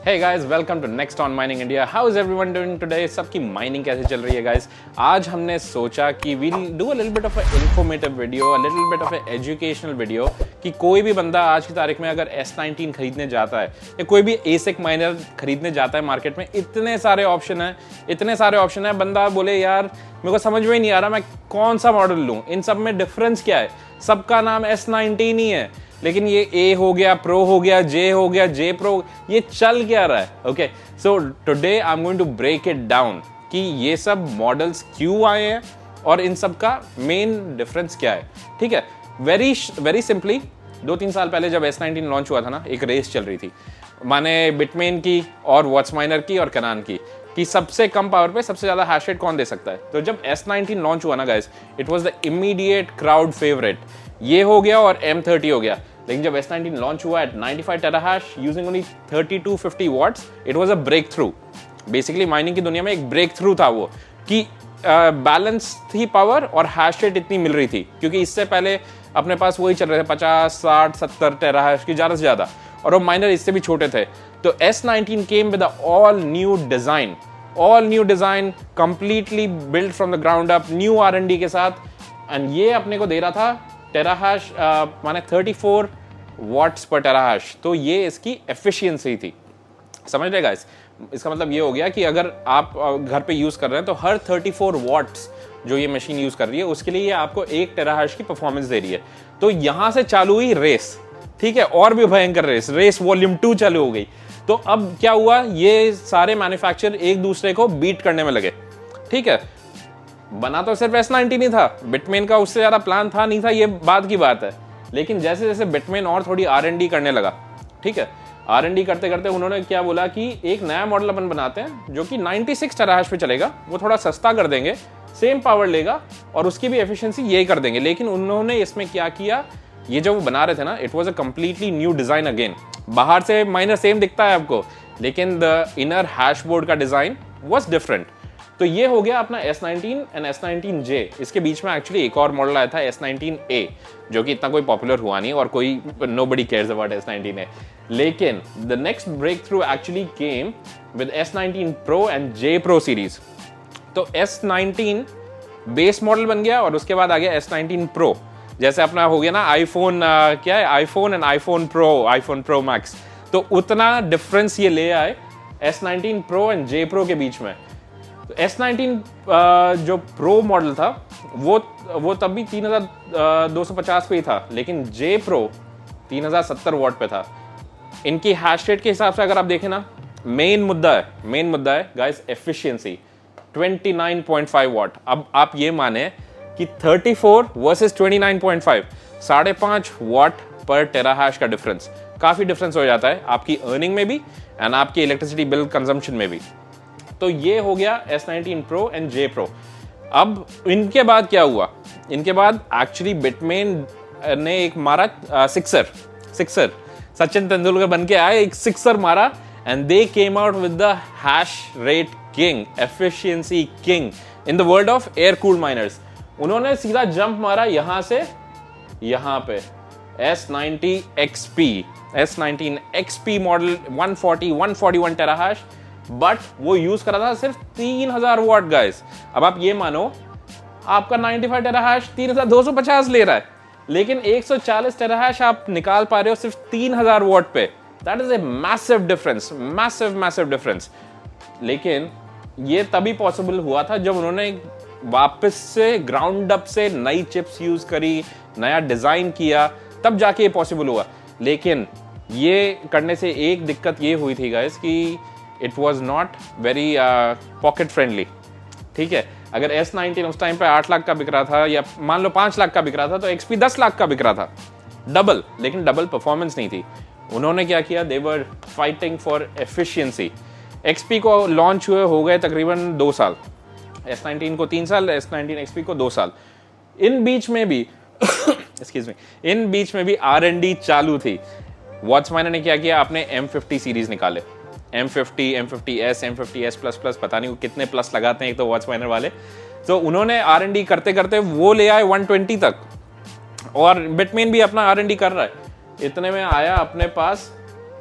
Hey guys, welcome to Next on Mining India. How is everyone doing today? सबकी mining कैसे चल रही है guys? आज हमने सोचा कि we'll do a little bit of an informative video, a little bit of an educational video कि कोई भी बंदा आज की तारीख में अगर S19 खरीदने जाता है या कोई भी ASIC माइनर खरीदने जाता है मार्केट में, इतने सारे ऑप्शन है, बंदा बोले यार मेरे को समझ में ही नहीं आ रहा मैं कौन सा मॉडल लूँ, इन सब में डिफरेंस क्या है? सबका नाम S19 ही है, लेकिन ये A हो गया, प्रो हो गया, J हो गया, J प्रो, ये चल क्या रहा है? Okay, so today I am going to break it down कि ये सब मॉडल्स क्यों आए हैं और इन सब का मेन डिफरेंस क्या है. ठीक है, वेरी सिंपली 2-3 साल पहले जब S19 लॉन्च हुआ था ना, एक रेस चल रही थी माने बिटमेन की और वॉट्स माइनर की और कनान की सबसे कम पावर पे सबसे ज्यादा हैश रेट कौन दे सकता है. तो जब S19 लॉन्च हुआ ना guys, it was the immediate crowd favourite. ये हो गया और M30 हो गया. लेकिन जब S19 लॉन्च हुआ at 95 terahash using only 3250 watts, it was a breakthrough. Basically mining की दुनिया में एक ब्रेक थ्रू था वो कि बैलेंस थी पावर और हैश रेट इतनी मिल रही थी, क्योंकि इससे पहले अपने पास वही चल रहे थे 50, 60, 70 टेराहैश की ज़्यादा से ज़्यादा, और वो माइनर इससे भी छोटे थे. तो S19 came with all new design completely build from the ground up, new R&D के साथ. एंड ये अपने को दे रहा था टेराहैश माने 34 वॉट्स पर टेराहैश. तो ये इसकी एफिशिएंसी थी. समझ रहे गाइस? इसका मतलब ये हो गया कि अगर आप घर पे यूज़ कर रहे हैं तो हर 34 वॉट्स जो ये मशीन यूज़ कर रही है उसके लिए ये आपको 1 टेराहैश की परफॉर्मेंस दे रही है. तो यहाँ से चालू हुई रेस. ठीक है, और भी भयंकर रेस वॉल्यूम 2 चालू हो गई. तो अब क्या हुआ, ये सारे मैन्युफैक्चरर एक दूसरे को बीट करने में लगे. ठीक है, बना तो सिर्फ S19 ही था, बिटमेन का उससे ज़्यादा प्लान था नहीं था, ये बात की बात है. लेकिन जैसे जैसे बिटमेन और थोड़ी R&D करने लगा, ठीक है, R&D करते करते उन्होंने क्या बोला कि एक नया मॉडल अपन बनाते हैं जो कि 96 टेराहैश पे चलेगा, वो थोड़ा सस्ता कर देंगे, सेम पावर लेगा और उसकी भी एफिशिएंसी यही कर देंगे. लेकिन उन्होंने इसमें क्या किया, ये जो वो बना रहे थे ना, it was a completely new design again. बाहर से माइनर सेम दिखता है आपको, लेकिन द इनर हैशबोर्ड का डिज़ाइन वॉज डिफरेंट. तो ये हो गया अपना S19 एंड S19J. इसके बीच में एक्चुअली एक और मॉडल आया था S19A, जो कि इतना कोई पॉपुलर हुआ नहीं और कोई nobody cares about S19A. लेकिन the next breakthrough actually came with S19 Pro and J Pro series. तो S19 बेस मॉडल बन गया और उसके बाद आ गया S19 Pro. जैसे अपना हो गया ना आईफोन, क्या है, iPhone and iPhone pro max. तो उतना डिफरेंस ये ले आए S19 Pro and J Pro के बीच में. तो S19 जो प्रो मॉडल था वो तब भी 3250 पे ही था, लेकिन J Pro 3070 वॉट पे था. इनकी हैश रेट के हिसाब से अगर आप देखें ना, मेन मुद्दा है गाइस एफिशिएंसी 29.5 वॉट. अब आप ये माने कि 34 वर्सेस 29.5, 5.5 वॉट पर टेराहैश का डिफरेंस. काफी डिफरेंस हो जाता है आपकी अर्निंग में भी एंड आपकी इलेक्ट्रिसिटी बिल कंजम्पशन में भी. तो ये हो गया S19 Pro and J Pro. अब इनके बाद क्या हुआ, इनके बाद एक्चुअली बिटमेन ने एक मारा सिक्सर. सचिन तेंदुलकर बन के आए, एक सिक्सर मारा and they came out with the hash rate king, efficiency king in the world of air cooled miners. उन्होंने सीधा जंप मारा यहां से यहां पे. S19 XP मॉडल 141 टेराहैश, बट वो यूज करा था सिर्फ 3000 वॉट गाइस. अब आप ये मानो आपका 95 टेराहैश 3250 ले रहा है, लेकिन 140 टेराहैश आप निकाल पा रहे हो सिर्फ 3000 वॉट पे. That is a massive difference. लेकिन ये तभी पॉसिबल हुआ था जब उन्होंने वापस से ग्राउंड अप से नई चिप्स यूज करी, नया डिजाइन किया, तब जाके ये पॉसिबल हुआ. लेकिन ये करने से एक दिक्कत ये हुई थी गाइस कि it was not very pocket friendly. ठीक है, अगर S19 उस टाइम पे 8 लाख का बिक रहा था या मान लो 5 लाख का बिक रहा था, तो XP 10 लाख का बिक रहा था, डबल. लेकिन डबल परफॉर्मेंस नहीं थी. उन्होंने क्या किया, they were fighting for efficiency. XP को लॉन्च हुए हो गए तकरीबन 2 साल, S19 को 3 साल, S19 XP को 2 साल. इन बीच में भी R&D चालू थी. वॉट्स माइनर ने क्या किया, आपने M50 सीरीज निकाले, M50, M50S, M50S++, पता नहीं वो कितने प्लस लगाते हैं एक तो वॉच माइनर वाले. तो उन्होंने R&D करते करते वो ले आए 120 तक, और बिटमेन भी अपना R&D कर रहा है. इतने में आया अपने पास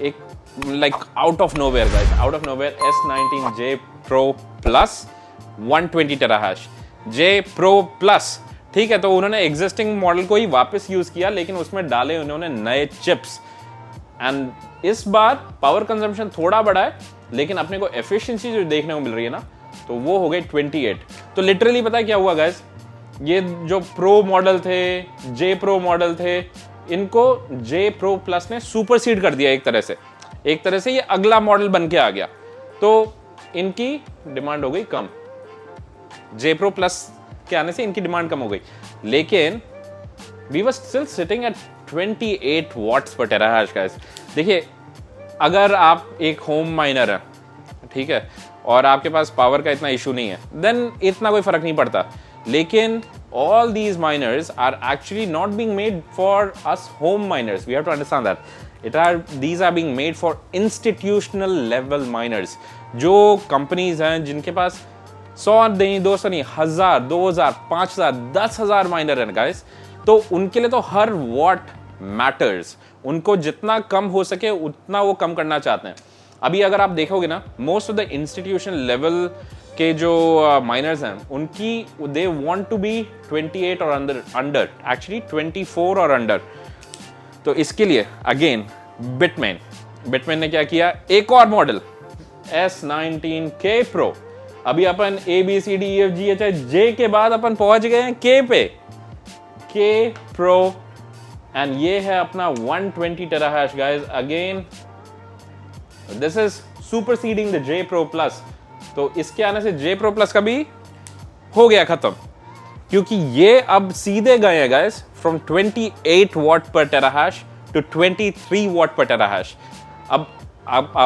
एक like out of nowhere guys, out of nowhere S19J Pro Plus 120 terahash J Pro Plus, ठीक है। तो उन्होंने एग्जिस्टिंग मॉडल को ही वापस यूज किया, लेकिन उसमें डाले उन्होंने नए चिप्स, एंड इस बार पावर कंजम्पशन थोड़ा बढ़ा है, लेकिन अपने को एफिशिएंसी जो देखने को मिल रही है ना, तो वो हो गई 28। तो लिटरली पता है क्या हुआ गाइस, ये जो प्रो मॉडल थे, जे प्रो मॉडल थे, इनको जे प्रो प्लस ने सुपरसीड कर दिया। एक तरह से ये अगला मॉडल बन के आ गया, तो इनकी डिमांड हो गई कम। जे प्रो प्लस के आने से इनकी डिमांड कम हो गई, लेकिन we were still sitting at 28 watts per terahash guys. देखिए, अगर आप एक होम माइनर है, ठीक है, और आपके पास पावर का इतना इशू नहीं है, देन इतना कोई फर्क नहीं पड़ता। लेकिन all these miners are actually not being made for us home miners. We have to understand that these are being made for institutional level miners, जो companies हैं जिनके पास 100 नहीं, 200 नहीं, 1000, 2000, 5000, 10,000 माइनर हैं गाइस। तो उनके लिए तो हर वॉट मैटर्स, उनको जितना कम हो सके उतना वो कम करना चाहते हैं। अभी अगर आप देखोगे ना, most of the institution level के जो माइनर्स हैं, उनकी दे वांट टू बी 28 और अंडर एक्चुअली 24 और अंडर। तो इसके लिए अगेन बिटमेन ने क्या किया, एक और मॉडल S19K Pro। अभी अपन ABCDEFGHIJ के बाद अपन पहुंच गए हैं K पे, K Pro, एंड ये है अपना 120 terahash guys. Again this is superseding the J Pro Plus। तो इसके आने से J Pro Plus का भी हो गया खत्म, क्योंकि ये अब सीधे गए हैं गाइस फ्रॉम 28 वॉट पर टेराहैश टू 23 वॉट पर टेराहैश। अब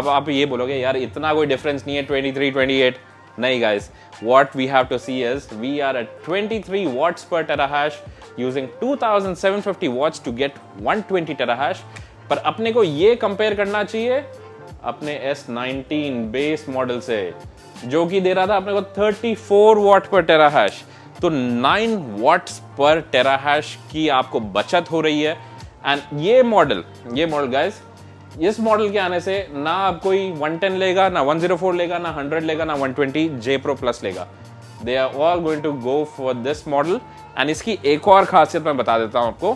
आप ये बोलोगे यार इतना कोई डिफरेंस नहीं है 23 28। नहीं guys, what we have to see is we are at 23 watts per terahash using 2750 watts to get 120 terahash। पर अपने को ये कंपेयर करना चाहिए अपने S19 बेस मॉडल से, जो कि दे रहा था अपने को 34 वॉट पर टेराहैश। तो 9 वॉट्स पर टेराहैश की आपको बचत हो रही है। एंड ये मॉडल गाइस, इस मॉडल के आने से ना अब कोई 110 लेगा, ना 104 लेगा, ना 100 लेगा, ना 120 J Pro Plus लेगा। They are all going to go for this model. And इसकी एक और खासियत मैं बता देता हूं आपको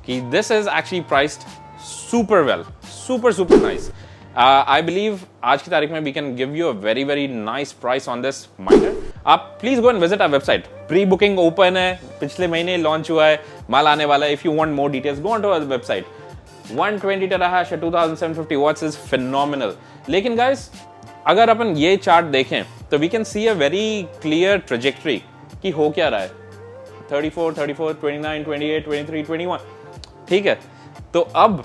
कि this is actually priced super well, super nice. I believe आज की तारीख में we can give you a very very nice price on this miner. आप please go and visit our website, pre booking open है, पिछले महीने launch हुआ है, माल आने वाला है। If you want more details go on to our website. 120 terahash at 2750 watts is phenomenal। लेकिन गाइस, अगर अपन ये चार्ट देखें तो we can see a very clear trajectory कि हो क्या रहा है। 34, 29, 28, 23, 21, ठीक है। तो अब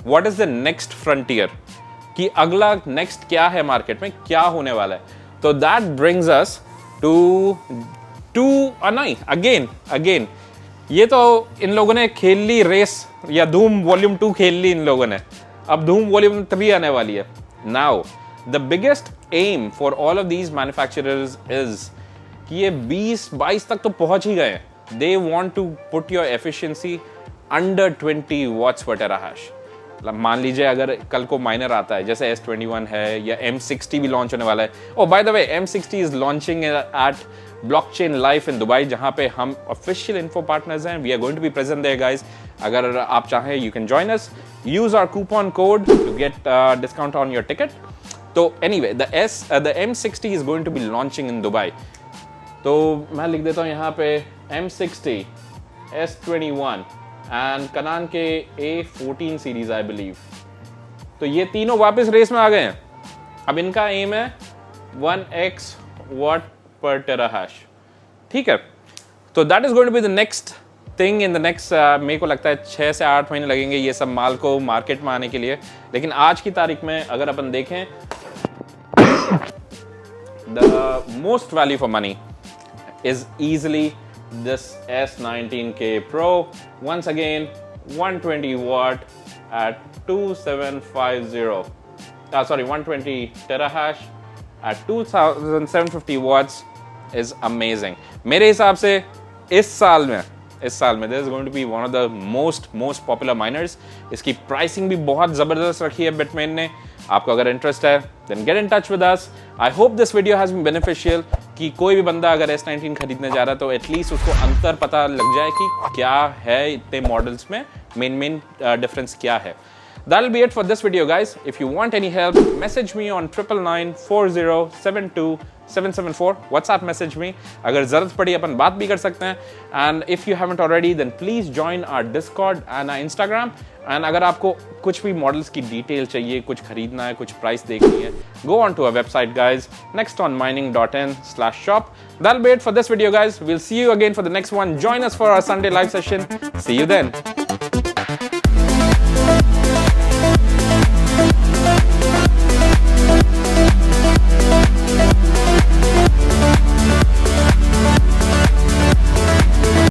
what is the next frontier, कि अगला नेक्स्ट क्या है, मार्केट में क्या होने वाला है। तो दैट ब्रिंग्स अस टू नहीं, अगेन ये तो इन लोगों ने खेल ली रेस, या धूम वॉल्यूम 2 खेल ली इन लोगों ने, अब धूम वॉल्यूम 3 आने वाली है। Now the biggest aim for all of these manufacturers is कि ये 20-22 तक तो पहुंच ही गए। They want to put your efficiency under 20 watts per terahash. मान लीजिए अगर कल को माइनर आता है, जैसे S21 है या M60 भी लॉन्च होने वाला है। Oh by the way, M60 is launching at blockchain life in Dubai, जहां पे हम ऑफिशियल इन्फो पार्टनर्स हैं। We are going to be present there guys. अगर आप चाहें you can join us, use our coupon code to get discount on your ticket. तो anyway, the M60 is going to be launching in Dubai. तो मैं लिख देता हूं यहाँ पे M60, S21 एंड कनान के A14 सीरीज आई बिलीव। तो ये तीनों वापस रेस में आ गए हैं। अब इनका एम है 1x वॉट पर टेराहैश, ठीक है। तो that is going to be the next thing in the next, मेरे को लगता है 6 से 8 महीने लगेंगे ये सब माल को मार्केट में आने के लिए। लेकिन आज की तारीख में अगर अपन देखें, the most value for money is easily this S19K Pro. Once again, 120 watt at 2750. 120 terahash at 2750 watts is amazing. मेरे हिसाब से इस साल में इस साल में this is going to be one of the most popular miners. इसकी प्राइसिंग भी बहुत ज़बरदस्त रखी है बिटमेन ने। आपको अगर इंटरेस्ट है then get in touch with us. I hope this video has been beneficial कि कोई भी बंदा अगर S19 खरीदने जा रहा है तो एटलीस्ट उसको अंतर पता लग जाए कि क्या है इतने मॉडल्स में, मेन डिफरेंस क्या है। That'll be it for this video, guys. If you want any help, message me on 9994072774. WhatsApp message me. अगर ज़रूरत पड़ी अपन बात भी कर सकते हैं. And if you haven't already, then please join our Discord and our Instagram. And अगर आपको कुछ भी मॉडल्स की डिटेल चाहिए, कुछ खरीदना है, कुछ प्राइस देखनी है, go on to our website, guys. nextonmining.in/shop. That'll be it for this video, guys. We'll see you again for the next one. Join us for our Sunday live session. See you then.